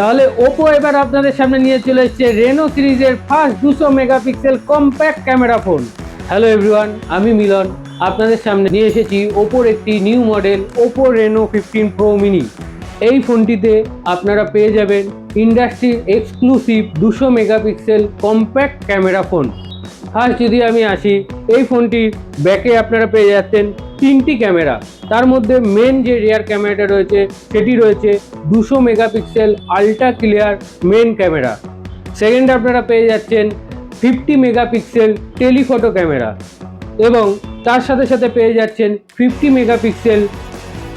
তাহলে ওপো এবার আপনাদের সামনে নিয়ে চলে এসেছে রেনো সিরিজের first 200 megapixel compact camera phone. Hello everyone, আমি মিলন আপনাদের সামনে নিয়ে এসেছি ওপোর একটি new model Oppo Reno 15 pro mini. এই ফোনটিতে আপনারা পেয়ে যাবেন ইন্ডাস্ট্রির exclusive 200 megapixel compact camera phone. First যদি আমি আসি, এই ফোনটির ব্যাকে আপনারা পেয়ে যাচ্ছেন 3টি ক্যামেরা। তার মধ্যে মেন যে রিয়ার ক্যামেরাটা রয়েছে সেটি রয়েছে 200 megapixel ultra clear main camera. Second আপনারা পেয়ে যাচ্ছেন 50 মেগাপিক্সেল টেলিফটো ক্যামেরা এবং তার সাথে সাথে পেয়ে যাচ্ছেন 50 মেগাপিক্সেল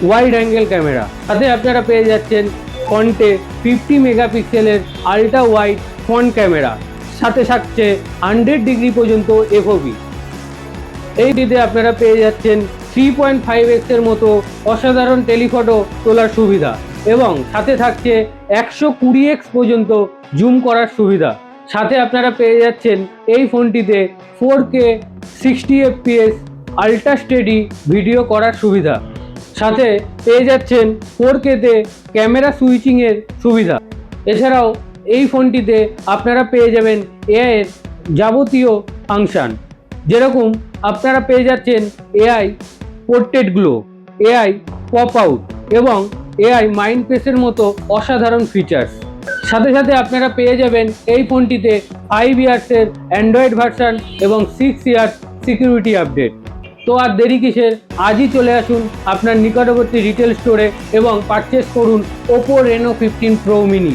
ওয়াইড অ্যাঙ্গেল ক্যামেরা। সাথে আপনারা পেয়ে যাচ্ছেন ফ্রন্টে 50 মেগাপিক্সেলের আল্ট্রা ওয়াইড ফ্রন্ট ক্যামেরা, সাথে থাকছে 100 ডিগ্রি পর্যন্ত এফওভি। এইটিতে আপনারা পেয়ে যাচ্ছেন 3.5x এর মতো অসাধারণ টেলিফটো তোলার সুবিধা এবং সাথে থাকছে 120x পর্যন্ত জুম করার সুবিধা। সাথে আপনারা পেয়ে যাচ্ছেন এই ফোনটিতে 4K 60fps ultra steady video করার সুবিধা। সাথে পেয়ে যাচ্ছেন 4Kতে ক্যামেরা সুইচিংয়ের সুবিধা। এছাড়াও এই ফোনটিতে আপনারা পেয়ে যাবেন এআই এর যাবতীয় ফাংশন, যেরকম আপনারা পেয়ে যাচ্ছেন AI portrait glow, AI pop out এবং এআই মাইন্ড ফেসের মতো অসাধারণ ফিচার্স। সাথে সাথে আপনারা পেয়ে যাবেন এই ফোনটিতে 5 ইয়ার্সের অ্যান্ড্রয়েড ভার্সন এবং 6 ইয়ার্স সিকিউরিটি আপডেট। তো আর দেরি কিসের, আজই চলে আসুন আপনার নিকটবর্তী রিটেল স্টোরে এবং পারচেস করুন ওপো রেনো 15 প্রো মিনি।